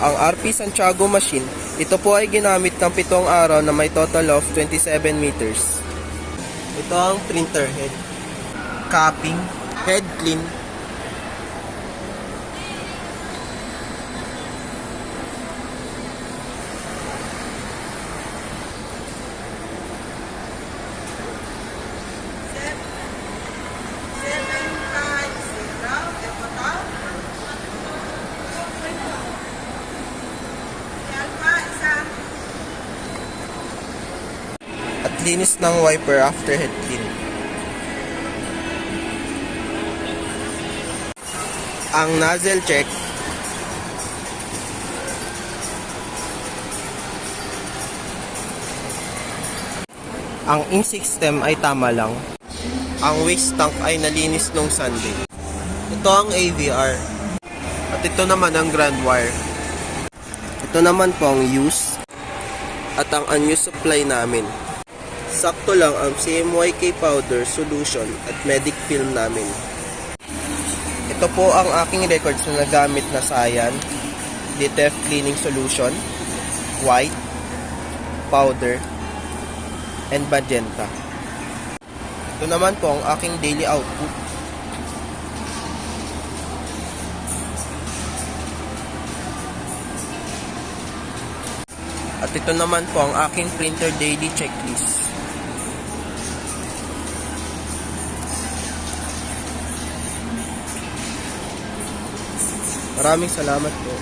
Ang RP Santiago machine, ito po ay ginamit ng 7 araw na may total of 27 meters. Ito ang printer head. Capping, head clean, at linis ng wiper after head clean. Ang nozzle check. Ang ink system ay tama lang. Ang waste tank ay nalinis nung Sunday. Ito ang AVR. At ito naman ang grand wire. Ito naman po ang use at ang unused supply namin. Sakto lang ang CMYK powder solution at medic film namin. Ito po ang aking records na nagamit na Cyan, DTF cleaning solution, white, powder, and magenta. Ito naman po ang aking daily output. At ito naman po ang aking printer daily checklist. Maraming salamat po.